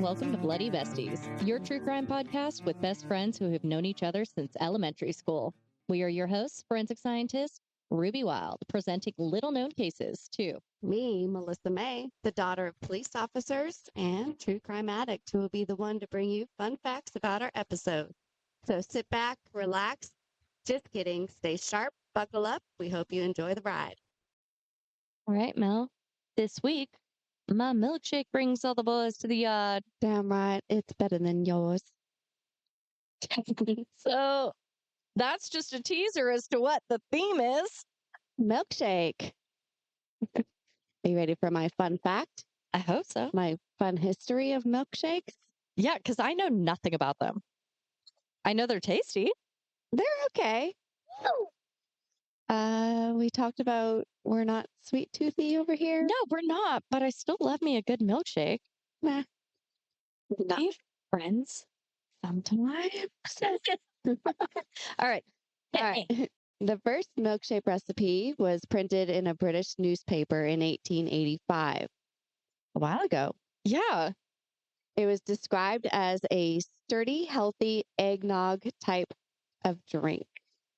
Welcome to Bloody Besties, your true crime podcast with best friends who have known each other since elementary school. We are your hosts, forensic scientist Ruby Wilde, presenting little-known cases to me, Melissa Mae, the daughter of police officers and true crime addict, who will be the one to bring you fun facts about our episode. So sit back, relax. Just kidding. Stay sharp, buckle up. We hope you enjoy the ride. All right, Mel. This week, my milkshake brings all the boys to the yard. Damn right. It's better than yours. So that's just a teaser as to what the theme is. Milkshake. Are you ready for my fun fact? I hope so. My fun history of milkshakes? Yeah, because I know nothing about them. I know they're tasty. They're okay. We talked about we're not sweet toothy over here. No, we're not, but I still love me a good milkshake. Nah. Not friends sometimes. All right. All right. The first milkshake recipe was printed in a British newspaper in 1885. A while ago. Yeah. It was described as a sturdy, healthy eggnog type of drink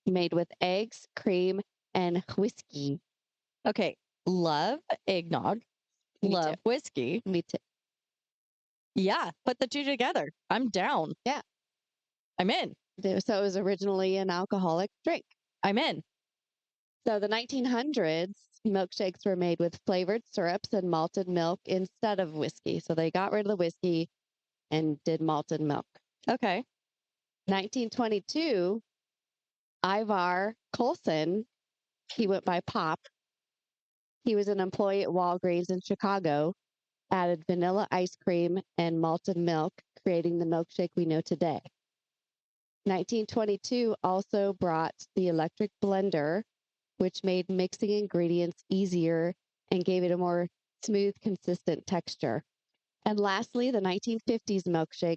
made with eggs, cream, and whiskey. Okay. Love eggnog. Love whiskey. Me too. Yeah. Put the two together. I'm down. Yeah. I'm in. So it was originally an alcoholic drink. I'm in. So the 1900s, milkshakes were made with flavored syrups and malted milk instead of whiskey. So they got rid of the whiskey and did malted milk. Okay. 1922, Ivar Colson, he went by Pop. He was an employee at Walgreens in Chicago, added vanilla ice cream and malted milk, creating the milkshake we know today. 1922 also brought the electric blender, which made mixing ingredients easier and gave it a more smooth, consistent texture. And lastly, the 1950s milkshake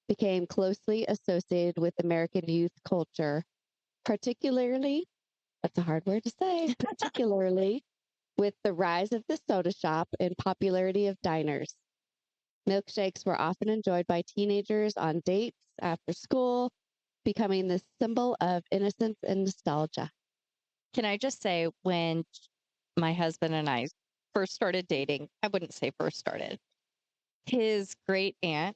became closely associated with American youth culture, particularly, that's a hard word to say, particularly with the rise of the soda shop and popularity of diners. Milkshakes were often enjoyed by teenagers on dates after school, becoming the symbol of innocence and nostalgia. Can I just say, when my husband and I first started dating, I wouldn't say first started, his great aunt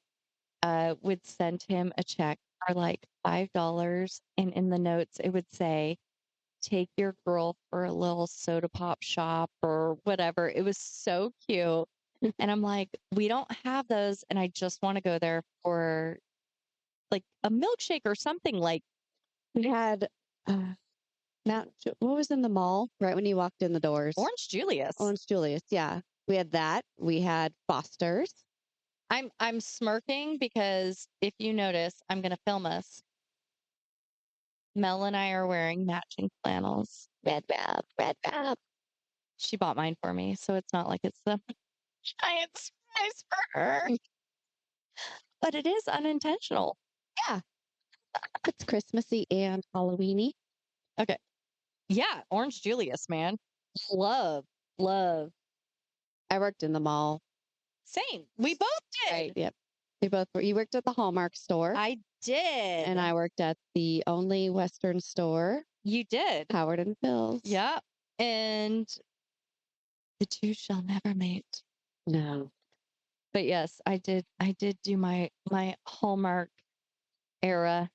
would send him a check for like $5. And in the notes, it would say, take your girl for a little soda pop shop or whatever. It was so cute. And I'm like, we don't have those. And I just want to go there for like a milkshake or something. Like, we had, what was in the mall right when you walked in the doors? Orange Julius. Orange Julius, yeah. We had that. We had Foster's. I'm smirking because if you notice, I'm going to film us. Mel and I are wearing matching flannels. Red wrap. She bought mine for me, so it's not like it's the giant surprise for her. But it is unintentional. Yeah. It's Christmassy and Halloweeny. Okay. Yeah, Orange Julius, man. Love. I worked in the mall. Same. We both did. Right, yep. We both were. You worked at the Hallmark store. I did. And I worked at the only Western store. You did. Howard and Phil's. Yeah. And the two shall never mate. No. But yes, I did do my Hallmark era,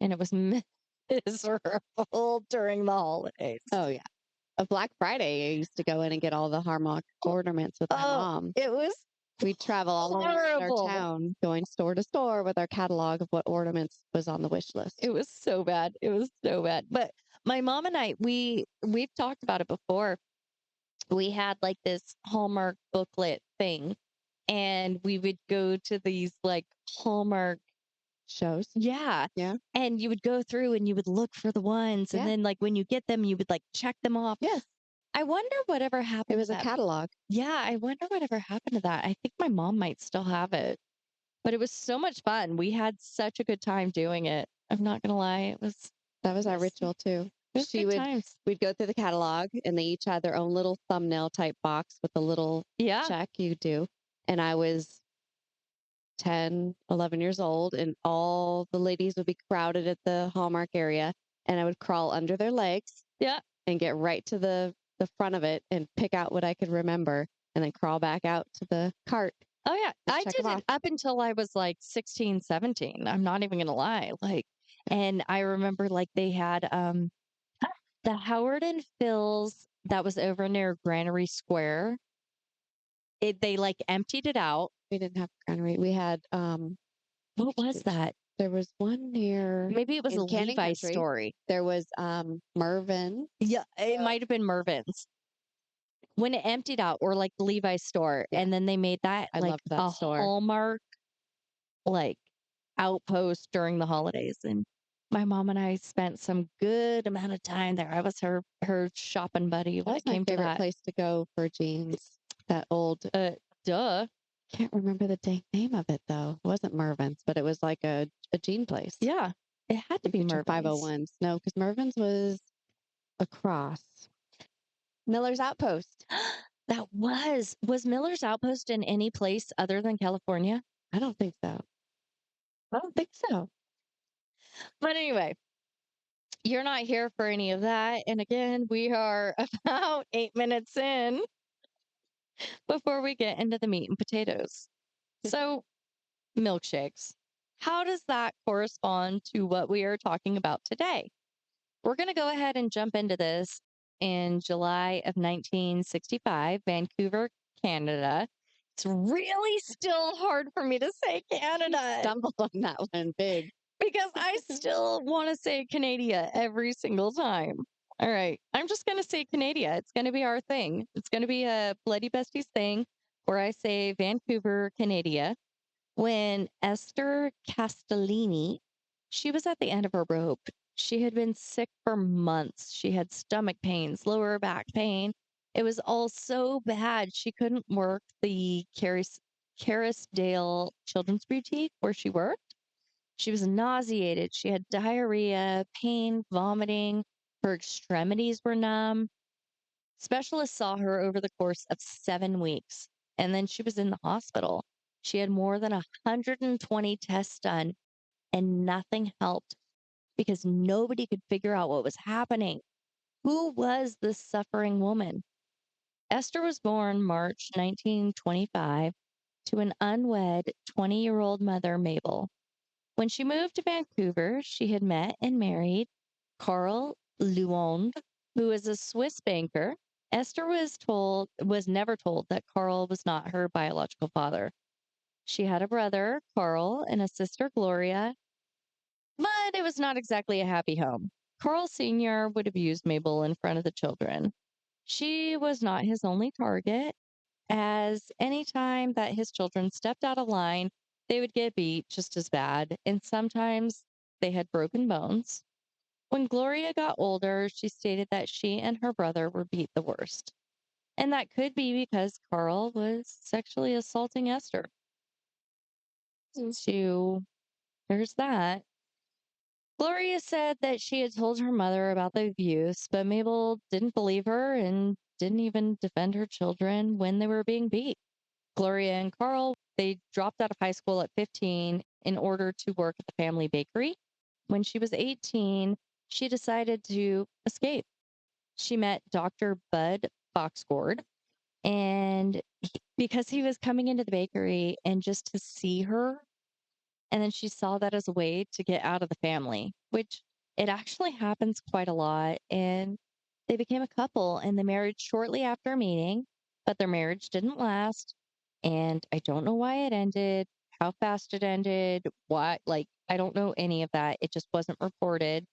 and it was miserable during the holidays. Oh yeah. A Black Friday, I used to go in and get all the Hallmark ornaments with my mom. It was We'd travel all over our town, going store to store with our catalog of what ornaments was on the wish list. It was so bad. But my mom and I, we've talked about it before. We had like this Hallmark booklet thing, and we would go to these like Hallmark shows. Yeah. And you would go through and you would look for the ones, and then like when you get them, you would like check them off. Yes. I wonder whatever happened. It was a catalog. Yeah, I wonder whatever happened to that. I think my mom might still have it. But it was so much fun. We had such a good time doing it. I'm not gonna lie. That was our ritual too. We'd go through the catalog, and they each had their own little thumbnail type box with a little check you do. And I was 10, 11 years old, and all the ladies would be crowded at the Hallmark area. And I would crawl under their legs Yeah. and get right to the front of it and pick out what I could remember and then crawl back out to the cart. Oh, yeah. I check did 'em it off. up until I was like 16, 17. I'm not even going to lie. Like, and I remember like they had the Howard and Phil's that was over near Granary Square. They like emptied it out. We didn't have granary. We had What was shoot, that? there was one near Maybe it was in a Canning Levi's Country. story. There was Mervyn. Yeah, it might have been Mervyn's. When it emptied out, or like the Levi's store, Yeah. and then they made that I like loved that a store. Hallmark like outpost during the holidays. And my mom and I spent some good amount of time there. I was her shopping buddy That when was it my came to favorite that. place to go for jeans. That old Duh. can't remember the dang name of it though. It wasn't Mervyn's, but it was like a jean place. Yeah, it had to be Get your Mervyn's. 501s. No, because Mervyn's was across. Miller's Outpost. That was Miller's Outpost in any place other than California? I don't think so. I don't think so. But anyway, you're not here for any of that. And again, we are about 8 minutes in before we get into the meat and potatoes. So, milkshakes. How does that correspond to what we are talking about today? We're going to go ahead and jump into this in July of 1965, Vancouver, Canada. It's really still hard for me to say Canada Stumbled on that one big. because I still want to say Canada every single time. All right. I'm just going to say Canada. It's going to be our thing. It's going to be a Bloody Besties thing where I say Vancouver, Canada. When Esther Castellini, she was at the end of her rope. She had been sick for months. She had stomach pains, lower back pain. It was all so bad. She couldn't work the Carisdale Children's Boutique where she worked. She was nauseated. She had diarrhea, pain, vomiting. Her extremities were numb. Specialists saw her over the course of 7 weeks, and then she was in the hospital. She had more than 120 tests done, and nothing helped because nobody could figure out what was happening. Who was this suffering woman? Esther was born March 1925 to an unwed 20-year-old mother, Mabel. When she moved to Vancouver, she had met and married Carl Luonde, who was a Swiss banker. Esther was never told that Carl was not her biological father. She had a brother, Carl, and a sister, Gloria, but it was not exactly a happy home. Carl Sr. would abuse Mabel in front of the children. She was not his only target, as any time that his children stepped out of line, they would get beat just as bad, and sometimes they had broken bones. When Gloria got older, she stated that she and her brother were beat the worst. And that could be because Carl was sexually assaulting Esther. So there's that. Gloria said that she had told her mother about the abuse, but Mabel didn't believe her and didn't even defend her children when they were being beat. Gloria and Carl, they dropped out of high school at 15 in order to work at the family bakery. When she was 18, she decided to escape. She met Dr. Bud Foxgord, and because he was coming into the bakery and just to see her, and then she saw that as a way to get out of the family, which it actually happens quite a lot. And they became a couple and they married shortly after meeting, but their marriage didn't last. And I don't know why it ended, how fast it ended, what, like, I don't know any of that. It just wasn't reported.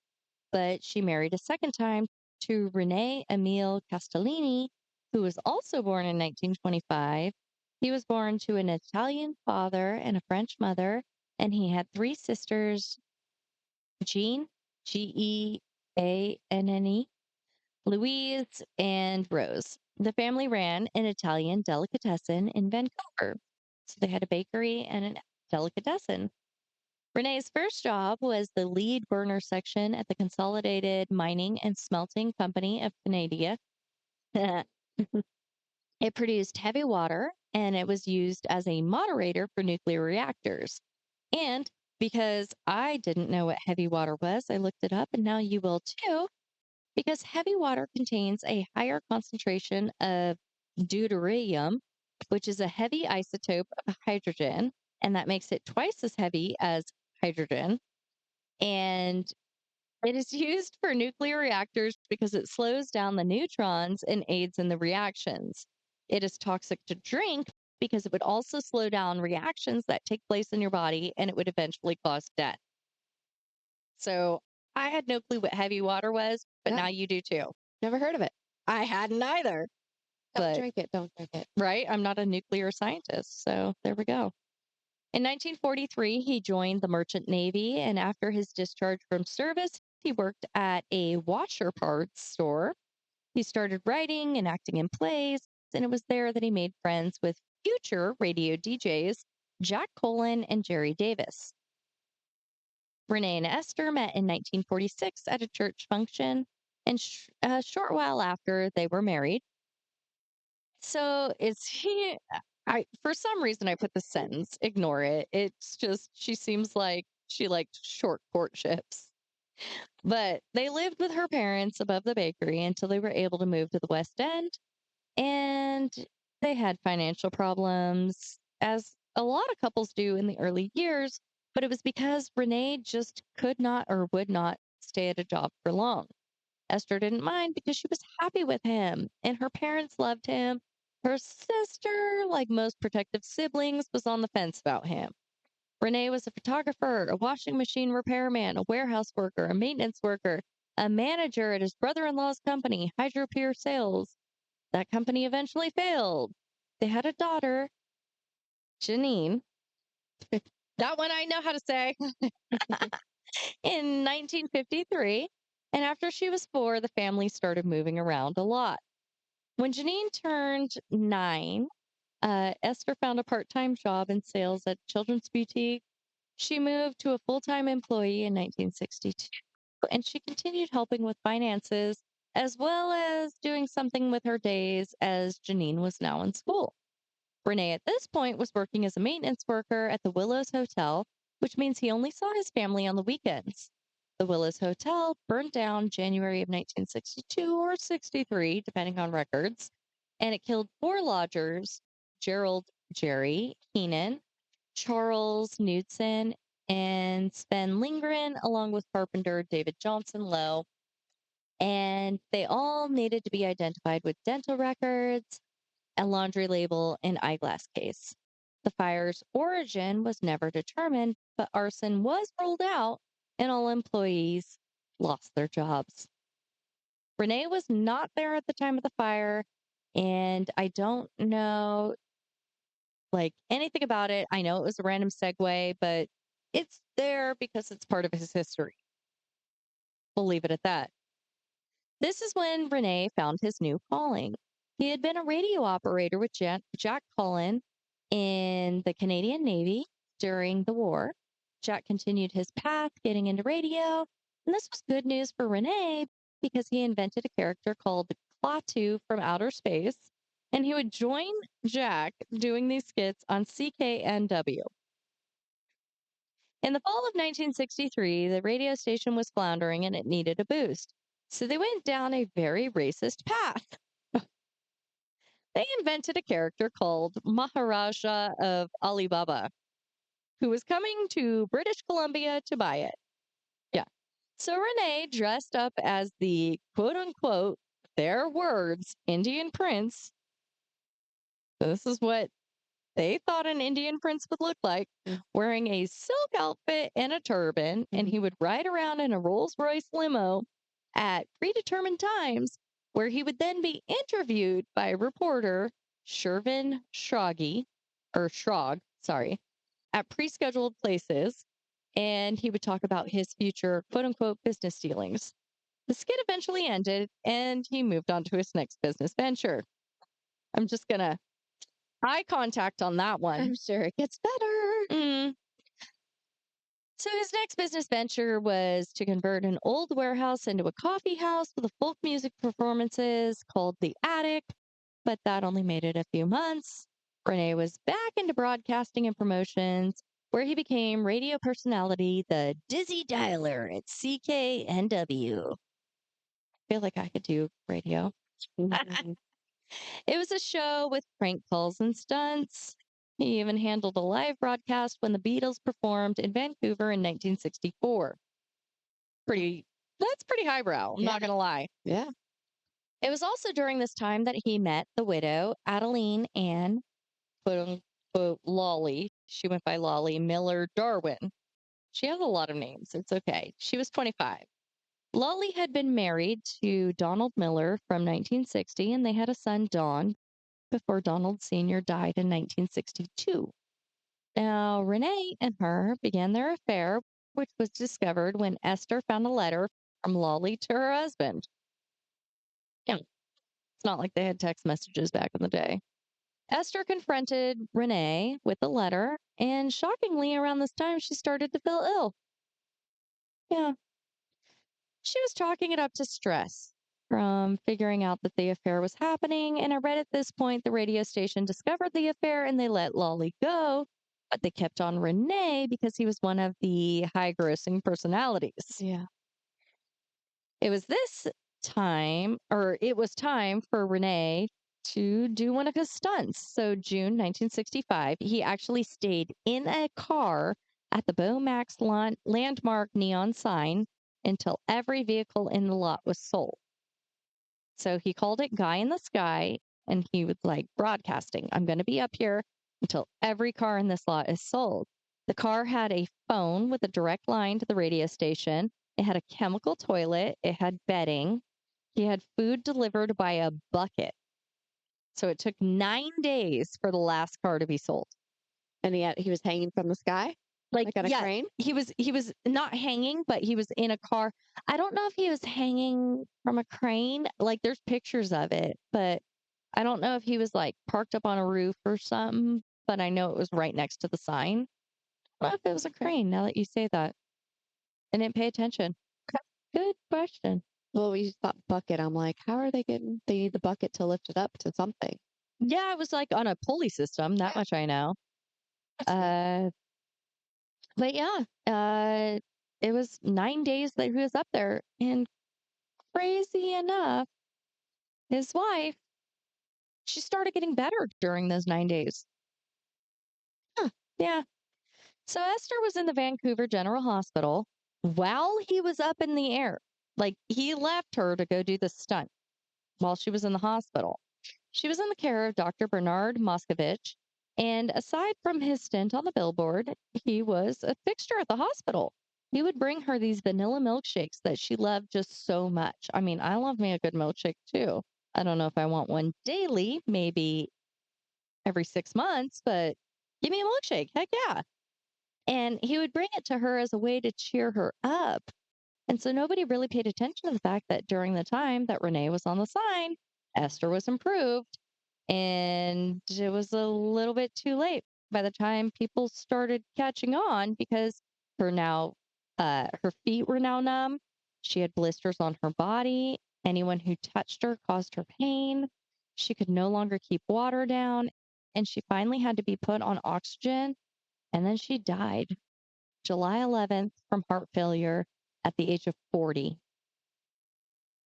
But she married a second time to Rene Emile Castellini, who was also born in 1925. He was born to an Italian father and a French mother, and he had three sisters, Jean, Geanne, Louise, and Rose. The family ran an Italian delicatessen in Vancouver. So they had a bakery and a delicatessen. Renee's first job was the lead burner section at the Consolidated Mining and Smelting Company of Canada. It produced heavy water and it was used as a moderator for nuclear reactors. And because I didn't know what heavy water was, I looked it up and now you will too, because heavy water contains a higher concentration of deuterium, which is a heavy isotope of hydrogen, and that makes it twice as heavy as hydrogen. And it is used for nuclear reactors because it slows down the neutrons and aids in the reactions. It is toxic to drink because it would also slow down reactions that take place in your body and it would eventually cause death. So I had no clue what heavy water was, but Yeah. now you do too. Never heard of it. I hadn't either. Don't But, drink it. Don't drink it. right? I'm not a nuclear scientist. So there we go. In 1943, he joined the Merchant Navy, and after his discharge from service, he worked at a washer parts store. He started writing and acting in plays, and it was there that he made friends with future radio DJs Jack Colin and Jerry Davis. Renee and Esther met in 1946 at a church function, and a short while after, they were married. So it's he. I for some reason I put the sentence. Ignore it. It's just she seems like she liked short courtships. But they lived with her parents above the bakery until they were able to move to the West End, and they had financial problems, as a lot of couples do in the early years. But it was because Renee just could not or would not stay at a job for long. Esther didn't mind because she was happy with him and her parents loved him. Her sister, like most protective siblings, was on the fence about him. Renee was a photographer, a washing machine repairman, a warehouse worker, a maintenance worker, a manager at his brother in law's company, Hydropure Sales. That company eventually failed. They had a daughter, Janine. That one I know how to say. In 1953. And after she was 4, the family started moving around a lot. When Janine turned 9, Esther found a part time job in sales at Children's Boutique. She moved to a full time employee in 1962, and she continued helping with finances as well as doing something with her days as Janine was now in school. Renee at this point was working as a maintenance worker at the Willows Hotel, which means he only saw his family on the weekends. The Willows Hotel burned down January of 1962 or 63, depending on records, and it killed 4 lodgers: Gerald Jerry Keenan, Charles Knudsen, and Sven Lindgren, along with carpenter David Johnson Lowe. And they all needed to be identified with dental records, a laundry label, and eyeglass case. The fire's origin was never determined, but arson was ruled out and all employees lost their jobs. Renee was not there at the time of the fire, and I don't know like anything about it. I know it was a random segue, but it's there because it's part of his history. We'll leave it at that. This is when Renee found his new calling. He had been a radio operator with Jack Cullen in the Canadian Navy during the war. Jack continued his path, getting into radio, and this was good news for Renee because he invented a character called Klaatu from outer space, and he would join Jack doing these skits on CKNW. In the fall of 1963, the radio station was floundering and it needed a boost. So they went down a very racist path. They invented a character called Maharaja of Alibaba, who was coming to British Columbia to buy it. Yeah. So Renee dressed up as the quote unquote, their words, Indian prince. This is what they thought an Indian prince would look like, wearing a silk outfit and a turban, and he would ride around in a Rolls Royce limo at predetermined times, where he would then be interviewed by reporter Shervin Schrog, sorry, at pre-scheduled places, and he would talk about his future quote unquote business dealings. The skit eventually ended, and he moved on to his next business venture. I'm just gonna eye contact on that one. I'm sure it gets better. So his next business venture was to convert an old warehouse into a coffee house with folk music performances called The Attic. but that only made it a few months. Renee was back into broadcasting and promotions, where he became radio personality, the Dizzy Dialer at CKNW. I feel like I could do radio. Mhm. It was a show with prank calls and stunts. He even handled a live broadcast when the Beatles performed in Vancouver in 1964. That's pretty highbrow, I'm not Yeah. gonna lie. Yeah. It was also during this time that he met the widow, Adeline Ann, quote unquote, Lolly. She went by Lolly Miller Darwin. She has a lot of names. It's okay. She was 25. Lolly had been married to Donald Miller from 1960, and they had a son, Don, before Donald Sr. died in 1962. Now, Renee and her began their affair, which was discovered when Esther found a letter from Lolly to her husband. Yeah, it's not like they had text messages back in the day. Esther confronted Renee with the letter, and shockingly, around this time, she started to feel ill. Yeah, she was chalking it up to stress from figuring out that the affair was happening. And I read at this point the radio station discovered the affair and they let Lolly go, but they kept on Renee because he was one of the high grossing personalities. Yeah. It was it was time for Renee to do one of his stunts. So, June 1965, he actually stayed in a car at the Beaumax landmark neon sign until every vehicle in the lot was sold. So, he called it Guy in the Sky, and he was like broadcasting, I'm going to be up here until every car in this lot is sold. The car had a phone with a direct line to the radio station. It had a chemical toilet. It had bedding. He had food delivered by a bucket. So it took 9 days for the last car to be sold. And he was hanging from the sky, Like, on a yeah, crane. he was not hanging, but he was in a car. I don't know if he was hanging from a crane. Like, there's pictures of it, but I don't know if he was like parked up on a roof or something. But I know it was right next to the sign. I don't know if it was a crane. Now that you say that, I didn't pay attention. Good question. Well, we thought bucket. I'm like, how are they getting? They need the bucket to lift it up to something. Yeah, it was like on a pulley system. That much I know. Uh, but yeah, it was 9 days that he was up there, and crazy enough, his wife, she started getting better during those 9 days. Huh, yeah. So Esther was in the Vancouver General Hospital while he was up in the air. Like, he left her to go do the stunt while she was in the hospital. She was in the care of Dr. Bernard Moscovich, and aside from his stint on the billboard, he was a fixture at the hospital. He would bring her these vanilla milkshakes that she loved just so much. I mean, I love me a good milkshake too. I don't know if I want one daily, maybe every 6 months, but give me a milkshake. Heck yeah. And he would bring it to her as a way to cheer her up. And so nobody really paid attention to the fact that during the time that Renee was on the sign, Esther was improved. And it was a little bit too late by the time people started catching on because her feet were now numb. She had blisters on her body. Anyone who touched her caused her pain. She could no longer keep water down. And she finally had to be put on oxygen. And then she died July 11th from heart failure at the age of 40.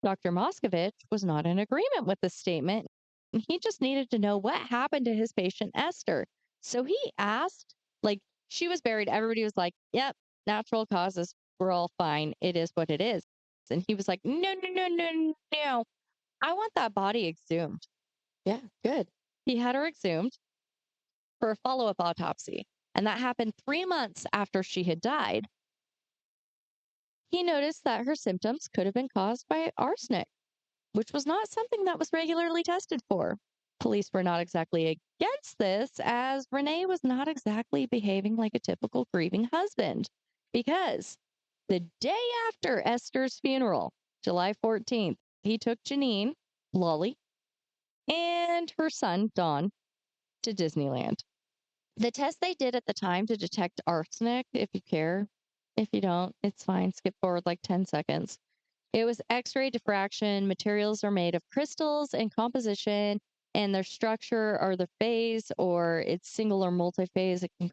Dr. Moscovich was not in agreement with this statement. He just needed to know what happened to his patient, Esther. So he asked, like, she was buried. Everybody was like, yep, natural causes. We're all fine. It is what it is. And he was like, no, no, no, no, no. I want that body exhumed. Yeah, good. He had her exhumed for a follow up autopsy. And that happened 3 months after she had died. He noticed that her symptoms could have been caused by arsenic, which was not something that was regularly tested for. Police were not exactly against this, as Renee was not exactly behaving like a typical grieving husband. Because the day after Esther's funeral, July 14th, he took Janine, Lolly, and her son, Don, to Disneyland. The test they did at the time to detect arsenic, if you care, if you don't, it's fine. Skip forward like 10 seconds. It was X-ray diffraction. Materials are made of crystals and composition and their structure or the phase, or it's single or multi-phase. It can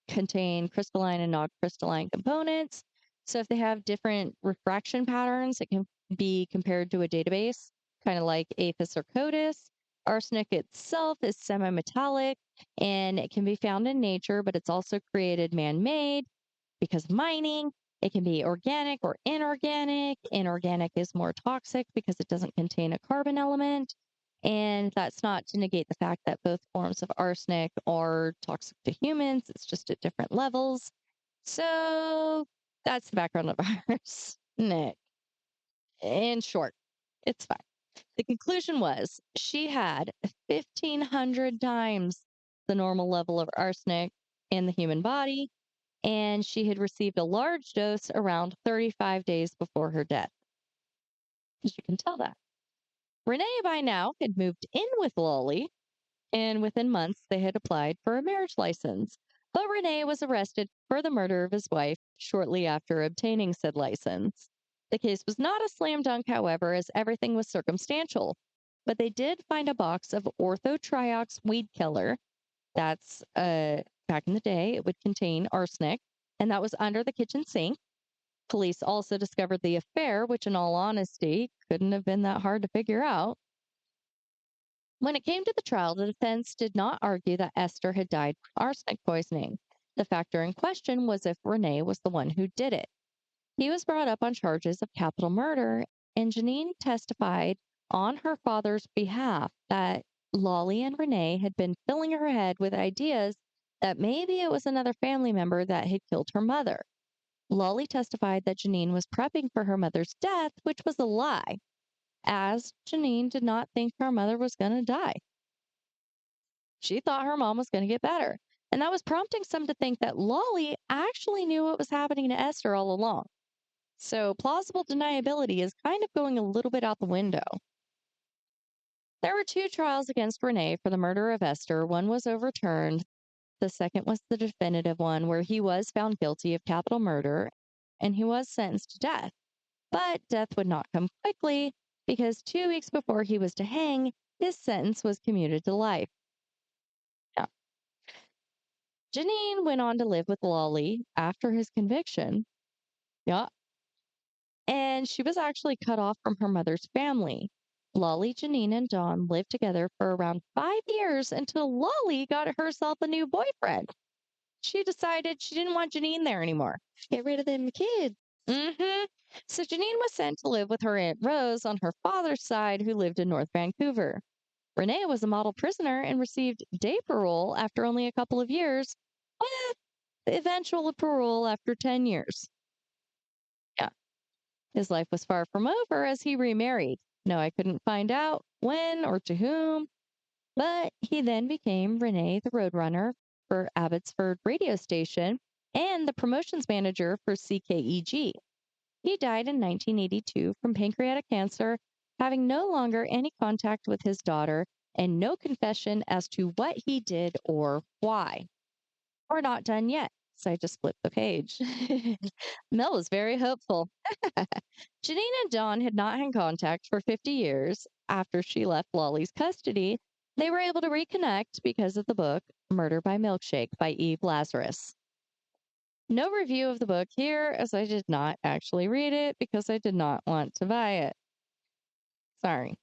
contain crystalline and non-crystalline components. So if they have different refraction patterns, it can be compared to a database, kind of like Aphis or Codis. Arsenic itself is semi-metallic and it can be found in nature, but it's also created man-made because of mining. It can be organic or inorganic. Inorganic is more toxic because it doesn't contain a carbon element. And that's not to negate the fact that both forms of arsenic are toxic to humans. It's just at different levels. So that's the background of arsenic. In short, it's fine. The conclusion was she had 1,500 times the normal level of arsenic in the human body, and she had received a large dose around 35 days before her death. As you can tell that. Renee by now had moved in with Lolly, and within months they had applied for a marriage license. But Renee was arrested for the murder of his wife shortly after obtaining said license. The case was not a slam dunk, however, as everything was circumstantial. But they did find a box of orthotriox weed killer. That's back in the day, it would contain arsenic, and that was under the kitchen sink. Police also discovered the affair, which, in all honesty, couldn't have been that hard to figure out. When it came to the trial, the defense did not argue that Esther had died from arsenic poisoning. The factor in question was if Renee was the one who did it. He was brought up on charges of capital murder, and Janine testified on her father's behalf that Lolly and Renee had been filling her head with ideas that maybe it was another family member that had killed her mother. Lolly testified that Janine was prepping for her mother's death, which was a lie, as Janine did not think her mother was going to die. She thought her mom was going to get better. And that was prompting some to think that Lolly actually knew what was happening to Esther all along. So plausible deniability is kind of going a little bit out the window. There were 2 trials against Renee for the murder of Esther. One was overturned. The second was the definitive one, where he was found guilty of capital murder and he was sentenced to death. But death would not come quickly because 2 weeks before he was to hang, his sentence was commuted to life. Now, Janine went on to live with Lolly after his conviction. Yeah. And she was actually cut off from her mother's family. Lolly, Janine, and Dawn lived together for around 5 years until Lolly got herself a new boyfriend. She decided she didn't want Janine there anymore. Get rid of them kids. So Janine was sent to live with her Aunt Rose on her father's side, who lived in North Vancouver. Renee was a model prisoner and received day parole after only a couple of years, with eventual parole after 10 years. Yeah. His life was far from over as he remarried. No, I couldn't find out when or to whom, but he then became Renee the Roadrunner for Abbotsford radio station and the promotions manager for CKEG. He died in 1982 from pancreatic cancer, having no longer any contact with his daughter and no confession as to what he did or why. We're not done yet, so I just flipped the page. Mel was very hopeful. Janine and Dawn had not had contact for 50 years. After she left Lolly's custody, they were able to reconnect because of the book Murder by Milkshake by Eve Lazarus. No review of the book here, as I did not actually read it because I did not want to buy it. Sorry.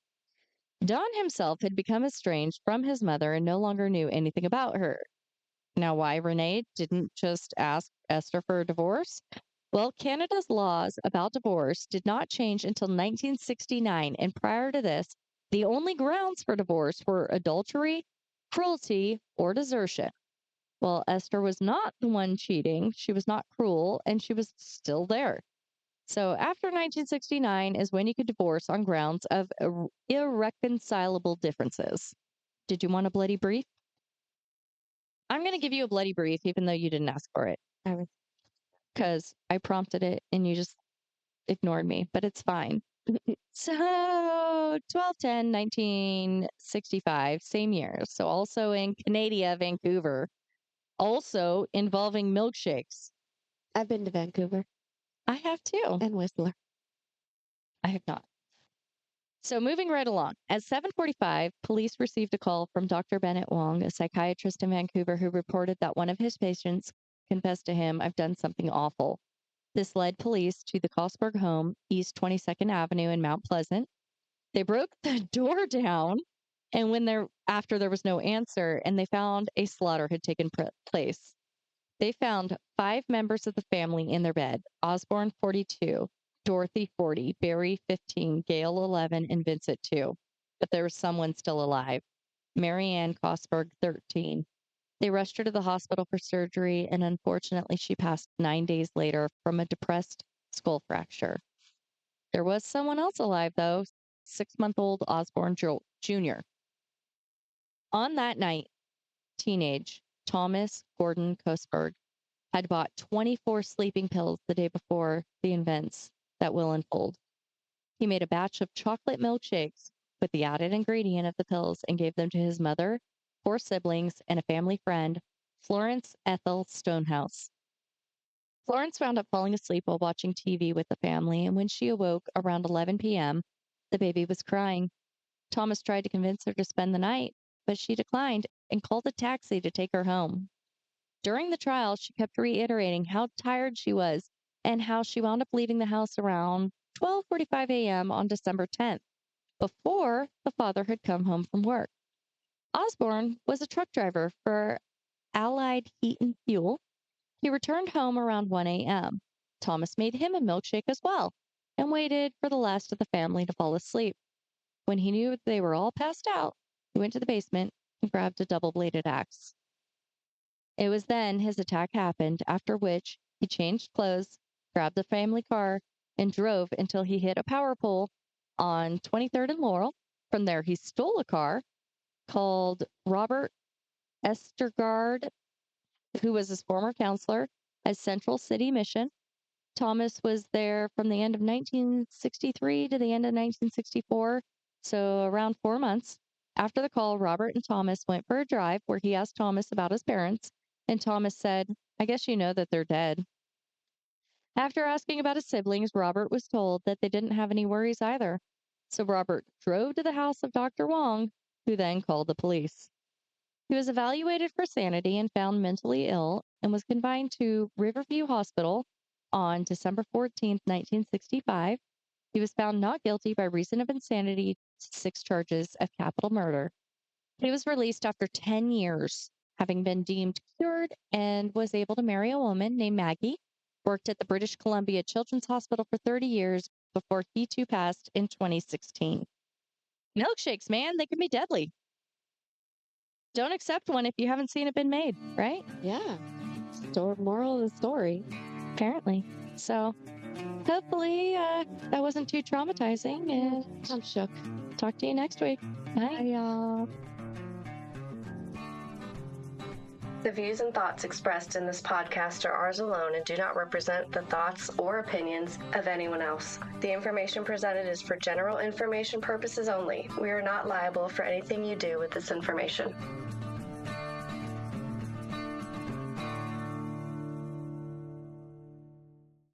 Don himself had become estranged from his mother and no longer knew anything about her. Now, why Renee didn't just ask Esther for a divorce? Well, Canada's laws about divorce did not change until 1969, and prior to this, the only grounds for divorce were adultery, cruelty, or desertion. Well, Esther was not the one cheating, she was not cruel, and she was still there. So after 1969 is when you could divorce on grounds of irreconcilable differences. Did you want a bloody brief? I'm going to give you a bloody brief, even though you didn't ask for it. Because I prompted it and you just ignored me, but it's fine. So 12/10, 1965, same year. So also in Canada, Vancouver. Also involving milkshakes. I've been to Vancouver I have too. and Whistler. I have not. So moving right along, at 7:45, police received a call from Dr. Bennett Wong, a psychiatrist in Vancouver, who reported that one of his patients confessed to him, "I've done something awful." This led police to the Kosberg home, East 22nd Avenue in Mount Pleasant. They broke the door down, and after there was no answer, and they found a slaughter had taken place. They found 5 members of the family in their bed: Osborne, 42, Dorothy, 40, Barry, 15, Gail, 11, and Vincent, 2. But there was someone still alive: Marianne Kosberg, 13. They rushed her to the hospital for surgery, and unfortunately, she passed 9 days later from a depressed skull fracture. There was someone else alive, though: 6-month-old Osborne Jr. On that night, teenage Thomas Gordon Kosberg had bought 24 sleeping pills the day before the events that will unfold. He made a batch of chocolate milkshakes with the added ingredient of the pills and gave them to his mother, 4 siblings, and a family friend, Florence Ethel Stonehouse. Florence wound up falling asleep while watching TV with the family, and when she awoke around 11 p.m., the baby was crying. Thomas tried to convince her to spend the night, but she declined and called a taxi to take her home. During the trial, she kept reiterating how tired she was and how she wound up leaving the house around 12:45 a.m. on December 10th, before the father had come home from work. Osborne was a truck driver for Allied Heat and Fuel. He returned home around 1 a.m. Thomas made him a milkshake as well and waited for the last of the family to fall asleep. When he knew they were all passed out, he went to the basement and grabbed a double-bladed axe. It was then his attack happened, after which he changed clothes, grabbed the family car, and drove until he hit a power pole on 23rd and Laurel. From there, he stole a car called Robert Estergaard, who was his former counselor at Central City Mission. Thomas was there from the end of 1963 to the end of 1964, so around 4 months. After the call, Robert and Thomas went for a drive where he asked Thomas about his parents, and Thomas said, "I guess you know that they're dead." After asking about his siblings, Robert was told that they didn't have any worries either. So Robert drove to the house of Dr. Wong, who then called the police. He was evaluated for sanity and found mentally ill and was confined to Riverview Hospital on December 14th, 1965. He was found not guilty by reason of insanity to 6 charges of capital murder. He was released after 10 years, having been deemed cured, and was able to marry a woman named Maggie, worked at the British Columbia Children's Hospital for 30 years before he too passed in 2016. Milkshakes, man, they can be deadly. Don't accept one if you haven't seen it been made, right? Yeah. Moral of the story. Apparently. So hopefully that wasn't too traumatizing, and I'm shook. talk to you next week. Bye. Bye, y'all. The views and thoughts expressed in this podcast are ours alone and do not represent the thoughts or opinions of anyone else. The information presented is for general information purposes only. We are not liable for anything you do with this information.